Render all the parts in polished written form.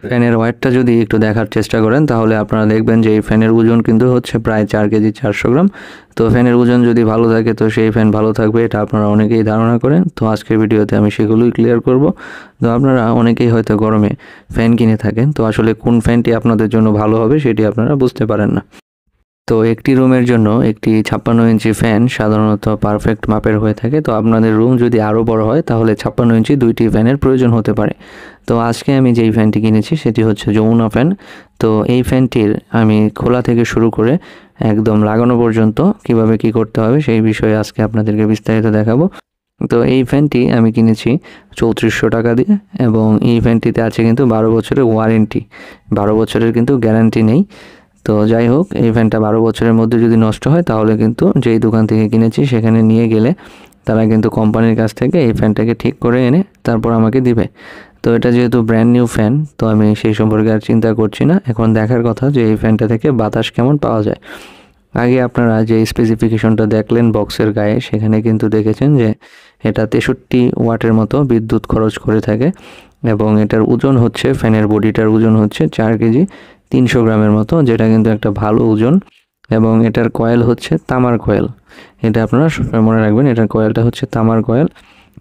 ফ্যানের ওয়েটটা যদি একটু দেখার চেষ্টা করেন তাহলে আপনারা দেখবেন যে এই ফ্যানের ওজন কিন্তু হচ্ছে প্রায় 4 কেজি 400 গ্রাম। তো ফ্যানের ওজন যদি ভালো থাকে তো সেই ফ্যান ভালো থাকবে, এটা আপনারা অনেকেই ধারণা করেন। তো আজকের ভিডিওতে আমি সেগুলোই ক্লিয়ার করব। তো আপনারা অনেকেই হয়তো গরমে ফ্যান কিনে থাকেন, তো আসলে কোন ফ্যানটি আপনাদের জন্য ভালো হবে সেটি আপনারা বুঝতে পারেন না। তো একটি রুমের জন্য একটি 56 ইঞ্চি ফ্যান সাধারণত পারফেক্ট মাপের হয়ে থাকে। তো আপনাদের রুম যদি আরও বড় হয় তাহলে 56 ইঞ্চি 2টি ফ্যানের প্রয়োজন হতে পারে। তো আজকে আমি যেই ফ্যানটি কিনেছি সেটি হচ্ছে যমুনা ফ্যান। তো এই ফ্যানটির আমি খোলা থেকে শুরু করে একদম লাগানো পর্যন্ত কিভাবে কি করতে হবে সেই বিষয়ে আজকে আপনাদেরকে বিস্তারিত দেখাবো। তো এই ফ্যানটি আমি কিনেছি 3400 টাকা দিয়ে, এবং এই ফ্যানটিতে আছে কিন্তু 12 বছরের ওয়ারেন্টি, 12 বছরের কিন্তু গ্যারান্টি নেই। তো যাই হোক, এই ফ্যানটা 12 বছরের মধ্যে যদি নষ্ট হয় তাহলে কিন্তু যেই দোকান থেকে কিনেছি সেখানে নিয়ে গেলে তারা কিন্তু কোম্পানির কাছ থেকে এই ফ্যানটাকে ঠিক করে এনে তারপর আমাকে দিবে। তো এটা যেহেতু ব্র্যান্ড নিউ ফ্যান, তো আমি সেই সম্পর্কে আর চিন্তা করছি না। এখন দেখার কথা যে এই ফ্যানটা থেকে বাতাস কেমন পাওয়া যায়। আগে আপনারা যে স্পেসিফিকেশনটা দেখলেন বক্সের গায়ে, সেখানে কিন্তু দেখেছেন যে এটা 63 ওয়াটের মতো বিদ্যুৎ খরচ করে থাকে, এবং এটার ওজন হচ্ছে, ফ্যানের বডিটার ওজন হচ্ছে 4 কেজি 300 গ্রামের মতো, যেটা কিন্তু একটা ভালো ওজন। এবং এটার কয়েল হচ্ছে তামার কয়েল, এটা আপনারা মনে রাখবেন, এটার কয়েলটা হচ্ছে তামার কয়েল।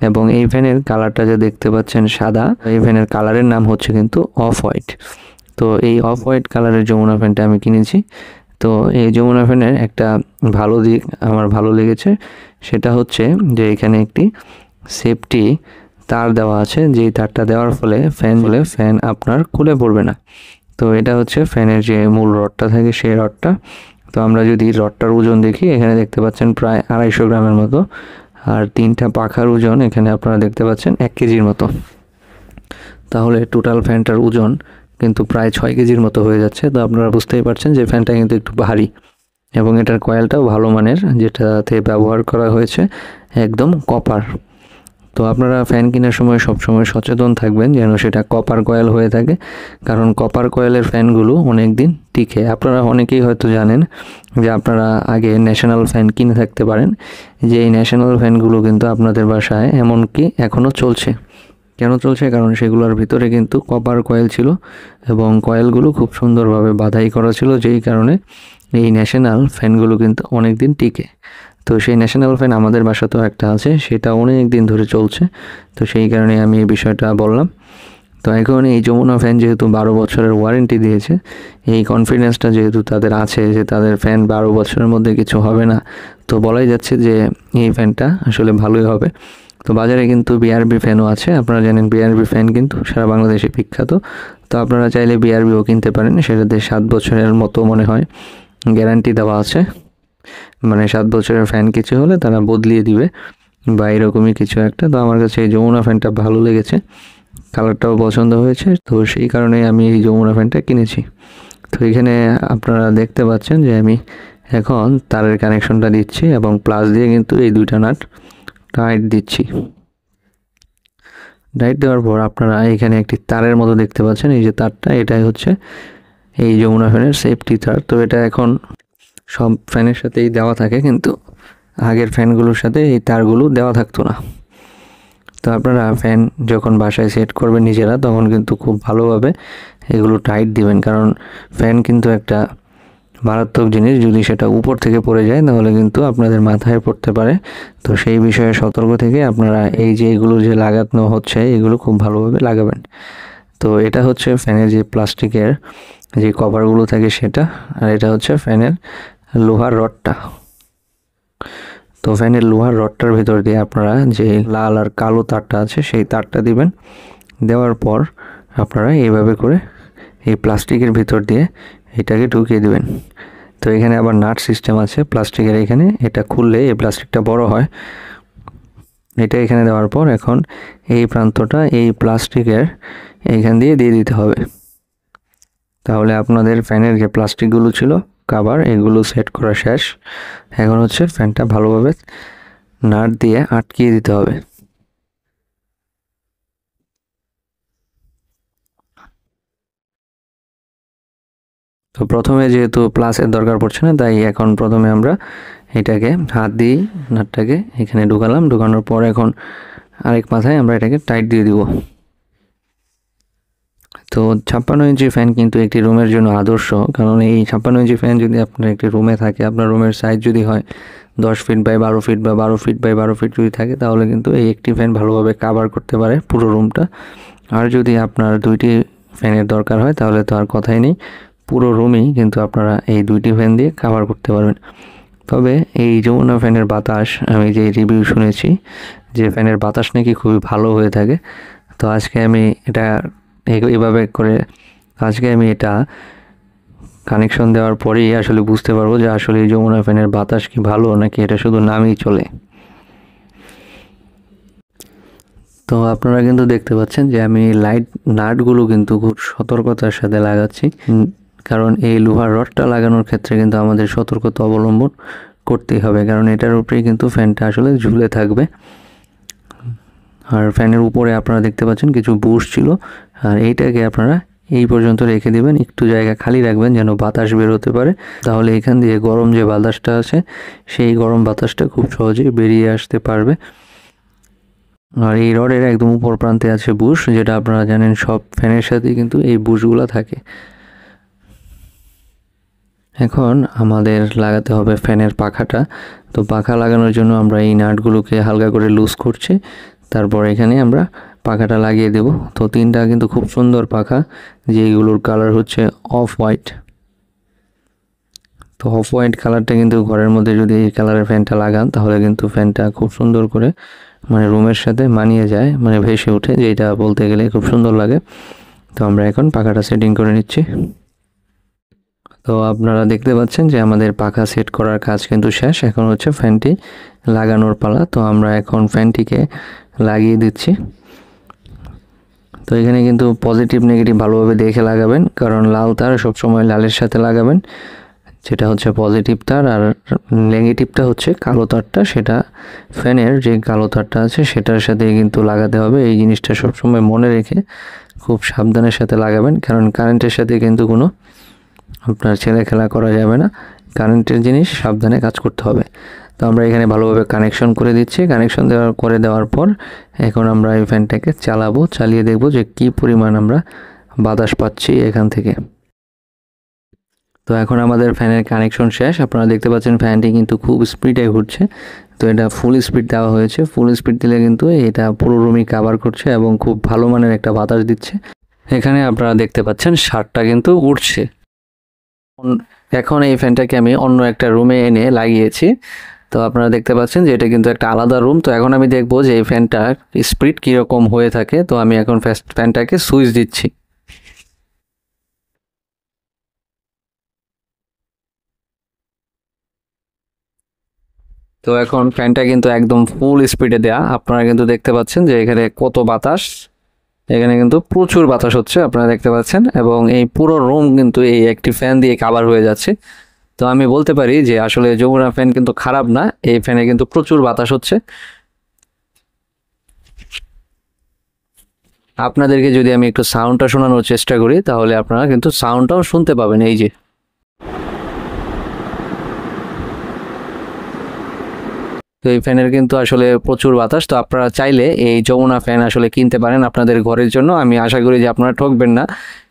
এবং এই ফ্যানের কালারটা যে দেখতে পাচ্ছেন সাদা, এই ফ্যানের কালারের নাম হচ্ছে কিন্তু অফ হোয়াইট। তো এই অফ হোয়াইট কালারের যমুনা ফ্যানটা আমি কিনেছি। তো এই যমুনা ফ্যানের একটা ভালো দিক আমার ভালো লেগেছে, সেটা হচ্ছে যে এখানে একটি সেফটি তার দেওয়া আছে, যেই তারটা দেওয়ার ফলে ফ্যান আপনার খুলে পড়বে না। তো এটা হচ্ছে ফ্যানের যে মূল রডটা থাকে সেই রডটা। তো আমরা যদি রডটার ওজন দেখি, এখানে দেখতে পাচ্ছেন প্রায় 250 গ্রামের মতো, আর 3টা পাখার ওজন এখানে আপনারা দেখতে পাচ্ছেন 1 কেজির মতো। তাহলে টোটাল ফ্যানটার ওজন কিন্তু প্রায় 6 কেজির মতো হয়ে যাচ্ছে। তো আপনারা বুঝতেই পারছেন যে ফ্যানটা কিন্তু একটু ভারী, এবং এটার কয়েলটাও ভালো মানের, যেটাতে ব্যবহার করা হয়েছে একদম কপার। তো আপনারা ফ্যান কেনার সময় সবসময় সচেতন থাকবেন যেন সেটা কপার কয়েল হয়ে থাকে, কারণ কপার কয়েলের ফ্যানগুলো অনেক দিন টিকে। আপনারা অনেকেই হয়তো জানেন যে আপনারা আগে ন্যাশনাল ফ্যান কিনে থাকতে পারেন, যে এই ন্যাশনাল ফ্যানগুলো কিন্তু আপনাদের বাসায় এমনকি এখনও চলছে। কেন চলছে? কারণ সেগুলোর ভিতরে কিন্তু কপার কয়েল ছিল, এবং কয়েলগুলো খুব সুন্দরভাবে বাঁধাই করা ছিল, যেই কারণে এই ন্যাশনাল ফ্যানগুলো কিন্তু অনেক দিন টিকে। তো সেই ন্যাশনাল ফ্যান আমাদের বাসাতেও একটা আছে, সেটা অনেক দিন ধরে চলছে। তো সেই কারণে আমি এই বিষয়টা বললাম। তো এখন এই যমুনা ফ্যান যেহেতু 12 বছরের ওয়ারেন্টি দিয়েছে, এই কনফিডেন্সটা যেহেতু তাদের আছে যে তাদের ফ্যান 12 বছরের মধ্যে কিছু হবে না, তো বলাই যাচ্ছে যে এই ফ্যানটা আসলে ভালোই হবে। তো বাজারে কিন্তু বিআরবি ফ্যানও আছে, আপনারা জানেন বিআরবি ফ্যান কিন্তু সারা বাংলাদেশে বিখ্যাত। তো আপনারা চাইলে বিআরবিও কিনতে পারেন, সেটাতে 7 বছরের মতো মনে হয় গ্যারান্টি দেওয়া আছে। মানে 7 বছরের ফ্যান কিছু হলে তারা বদলিয়ে দিবে বা এরকমই কিছু একটা। তো আমার কাছে এই যমুনা ফ্যানটা ভালো লেগেছে, কালারটাও পছন্দ হয়েছে, তো সেই কারণে আমি এই যমুনা ফ্যানটা কিনেছি। তো এখানে আপনারা দেখতে পাচ্ছেন যে আমি এখন তারের কানেকশনটা দিচ্ছি, এবং প্লাস দিয়ে কিন্তু এই 2টা নাট টাইট দিচ্ছি। টাইট দেওয়ার পর আপনারা এখানে একটি তারের মতো দেখতে পাচ্ছেন, এই যে তারটা, এটাই হচ্ছে এই যমুনা ফ্যানের সেফটি তার। তো এটা এখন সব ফ্যানের সাথেই দেওয়া থাকে, কিন্তু আগের ফ্যানগুলোর সাথে এই তারগুলো দেওয়া থাকতো না। তো আপনারা ফ্যান যখন বাসায় সেট করবেন নিজেরা, তখন কিন্তু খুব ভালোভাবে এগুলো টাইট দিবেন, কারণ ফ্যান কিন্তু একটা মারাত্মক জিনিস, যদি সেটা উপর থেকে পড়ে যায় তাহলে কিন্তু আপনাদের মাথায় পড়তে পারে। তো সেই বিষয়ে সতর্ক থেকে আপনারা এই যে এগুলো যে লাগানো হচ্ছে এগুলো খুব ভালোভাবে লাগাবেন। তো এটা হচ্ছে ফ্যানের যে প্লাস্টিকের যে কভারগুলো থাকে সেটা, আর এটা হচ্ছে ফ্যানের লোহার রডটা। তো ফ্যানের লোহার রডটার ভিতর দিয়ে আপনারা যে লাল আর কালো তারটা আছে সেই তারটা দিবেন। দেওয়ার পর আপনারা এইভাবে করে এই প্লাস্টিকের ভিতর দিয়ে এটাকে ঢুকিয়ে দিবেন। তো এখানে আবার নাট সিস্টেম আছে প্লাস্টিকের, এখানে এটা খুললে এই প্লাস্টিকটা বড় হয়। এটা এখানে দেওয়ার পর এখন এই প্রান্তটা এই প্লাস্টিকের এইখান দিয়ে দিতে হবে। তাহলে আপনাদের ফ্যানের যে প্লাস্টিকগুলো ছিল কভার, এগুলো সেট করা শেষ। এখন হচ্ছে ফ্যানটা ভালোভাবে নাট দিয়ে আটকিয়ে দিতে হবে। তো প্রথমে যেহেতু প্লাসের দরকার পড়ছে না, তাই এখন প্রথমে আমরা এটাকে হাত দিয়ে নাটটাকে এখানে ঢুকালাম। ঢুকানোর পর এখন আরেক মাথায় আমরা এটাকে টাইট দিয়ে দিব। তো 56 ইঞ্চি ফ্যান কিন্তু একটি রুমের জন্য আদর্শ, কারণ এই 56 ইঞ্চি ফ্যান যদি আপনার একটি রুমে থাকে, আপনার রুমের সাইজ যদি হয় 10 ফিট বাই 12 ফিট বা 12 ফিট বাই 12 ফিট যদি থাকে, তাহলে কিন্তু এই একটি ফ্যান ভালোভাবে কাভার করতে পারে পুরো রুমটা। আর যদি আপনার 2টি ফ্যানের দরকার হয় তাহলে তো আর কথাই নেই, পুরো রুমেই কিন্তু আপনারা এই 2টি ফ্যান দিয়ে কাভার করতে পারবেন। তবে এই যমুনা ফ্যানের বাতাস, আমি যে রিভিউ শুনেছি যে ফ্যানের বাতাস নাকি খুবই ভালো হয়ে থাকে, তো আজকে আমি এটা এইভাবে করে এটা কানেকশন দেওয়ার পরেই আসলে বুঝতে পারবো যে আসলে এই যমুনা ফ্যানের বাতাস কি ভালো নাকি এটা শুধু নামই চলে। তো আপনারা কিন্তু দেখতে পাচ্ছেন যে আমি লাইট নাটগুলো কিন্তু খুব সতর্কতার সাথে লাগাচ্ছি, কারণ এই লোহার রডটা লাগানোর ক্ষেত্রে কিন্তু আমাদের সতর্কতা অবলম্বন করতেই হবে, কারণ এটার উপরেই কিন্তু ফ্যানটা আসলে ঝুলে থাকবে। আর ফ্যানের উপরে আপনারা দেখতে পাচ্ছেন কিছু বুশ ছিল, আর এইটাকে আপনারা এই পর্যন্ত রেখে দিবেন, একটু জায়গা খালি রাখবেন যেন বাতাস বের হতে পারে, তাহলে এখান দিয়ে গরম যে বাতাসটা আছে সেই গরম বাতাসটা খুব সহজেই বেরিয়ে আসতে পারবে। আর এই রডের একদম উপর প্রান্তে আছে বুশ, যেটা আপনারা জানেন সব ফ্যানের সাথেই কিন্তু এই বুশগুলো থাকে। এখন আমাদের লাগাতে হবে ফ্যানের পাখাটা। তো পাখা লাগানোর জন্য আমরা এই নাটগুলোকে হালকা করে লুজ করছি, তারপর এখানে আমরা পাখাটা লাগিয়ে দেব। তো 3টা কিন্তু খুব সুন্দর পাখা, যেগুলোর কালার হচ্ছে অফ হোয়াইট। তো অফ হোয়াইট কালারটা কিন্তু ঘরের মধ্যে যদি এই কালারের ফ্যানটা লাগান তাহলে কিন্তু ফ্যানটা খুব সুন্দর করে মানে রুমের সাথে মানিয়ে যায়, মানে ভেসে ওঠে, যেটা বলতে গেলে খুব সুন্দর লাগে। তো আমরা এখন পাখাটা সেটিং করে নিচ্ছি। তো আপনারা দেখতে পাচ্ছেন যে আমাদের পাখা সেট করার কাজ কিন্তু শেষ, এখন হচ্ছে ফ্যানটি লাগানোর পালা। তো আমরা এখন ফ্যানটিকে লাগিয়ে দিচ্ছি। তো এখানে কিন্তু পজিটিভ নেগেটিভ ভালোভাবে দেখে লাগাবেন, কারণ লাল তার সবসময় লালের সাথে লাগাবেন, যেটা হচ্ছে পজিটিভ তার, আর নেগেটিভটা হচ্ছে কালো তারটা, সেটা ফ্যানের যে কালো তারটা আছে সেটার সাথে কিন্তু লাগাতে হবে। এই জিনিসটা সবসময় মনে রেখে খুব সাবধানের সাথে লাগাবেন, কারণ কারেন্টের সাথে কিন্তু কোনো আপনার ছেলে খেলা করা যাবে না, কারেন্টের জিনিস সাবধানে কাজ করতে হবে। তো আমরা এখানে ভালোভাবে কানেকশন করে দিচ্ছি। কানেকশন দেওয়ার পর এখন আমরা এই ফ্যানটাকে চালাবো, চালিয়ে দেখব যে কি পরিমাণ আমরা বাতাস পাচ্ছি এখান থেকে। তো এখন আমাদের ফ্যানের কানেকশন শেষ, আপনারা দেখতে পাচ্ছেন ফ্যানটি কিন্তু খুব স্পিডে ঘুরছে। তো এটা ফুল স্পিড দেওয়া হয়েছে, ফুল স্পিড দিলে কিন্তু এটা পুরো রুমই কাভার করছে এবং খুব ভালো মানের একটা বাতাস দিচ্ছে। এখানে আপনারা দেখতে পাচ্ছেন শার্টটা কিন্তু উঠছে। এখন এই ফ্যানটাকে আমি অন্য একটা রুমে এনে লাগিয়েছি। তো আপনারা দেখতে পাচ্ছেন যে এটা কিন্তু একটা আলাদা রুম। তো এখন আমি দেখবো যে এই ফ্যানটার স্পিড কীরকম হয়ে থাকে। তো আমি এখন ফ্যানটাকে সুইচ দিচ্ছি। তো এখন ফ্যানটা কিন্তু একদম ফুল স্পিডে দেয়া, আপনারা কিন্তু দেখতে পাচ্ছেন যে এখানে কত বাতাস, এখানে কিন্তু প্রচুর বাতাস হচ্ছে আপনারা দেখতে পাচ্ছেন, এবং এই পুরো রুম কিন্তু এই একটি ফ্যান দিয়ে কাভার হয়ে যাচ্ছে। তো আমি বলতে পারি যে আসলে যমুনা ফ্যান কিন্তু খারাপ না, এই ফ্যানে কিন্তু প্রচুর বাতাস হচ্ছে। আপনাদেরকে যদি আমি একটু সাউন্ডটা শোনানোর চেষ্টা করি তাহলে আপনারা কিন্তু সাউন্ডটাও শুনতে পাবেন। এই যে তো এই ফ্যানের কিন্তু আসলে প্রচুর বাতাস। তো আপনারা চাইলে এই যমুনা ফ্যান আসলে কিনতে পারেন আপনাদের ঘরের জন্য। আমি আশা করি যে আপনারা ঠকবেন না,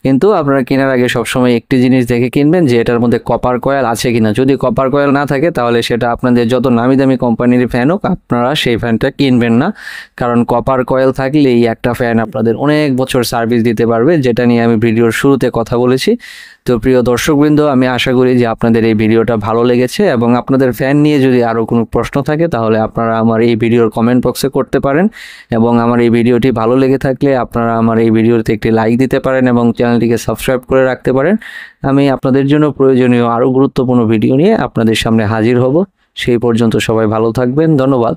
কিন্তু আপনারা কেনার আগে সবসময় একটি জিনিস দেখে কিনবেন যে এটার মধ্যে কপার কয়েল আছে কিনা। যদি কপার কয়েল না থাকে তাহলে সেটা আপনাদের যত নামি দামি কোম্পানির ফ্যান হোক আপনারা সেই ফ্যানটা কিনবেন না, কারণ কপার কয়েল থাকলে এই একটা ফ্যান আপনাদের অনেক বছর সার্ভিস দিতে পারবে, যেটা নিয়ে আমি ভিডিওর শুরুতে কথা বলেছি। তো প্রিয় দর্শকবৃন্দ, আমি আশা করি যে আপনাদের এই ভিডিওটা ভালো লেগেছে, এবং আপনাদের ফ্যান নিয়ে যদি আরও কোনো প্রশ্ন থাকে তাহলে আপনারা আমার এই ভিডিওর কমেন্ট বক্সে করতে পারেন, এবং আমার এই ভিডিওটি ভালো লেগে থাকলে আপনারা আমার এই ভিডিওতে একটি লাইক দিতে পারেন এবং চ্যানেলটিকে সাবস্ক্রাইব করে রাখতে পারেন। আমি আপনাদের জন্য প্রয়োজনীয় আরও গুরুত্বপূর্ণ ভিডিও নিয়ে আপনাদের সামনে হাজির হব। সেই পর্যন্ত সবাই ভালো থাকবেন, ধন্যবাদ।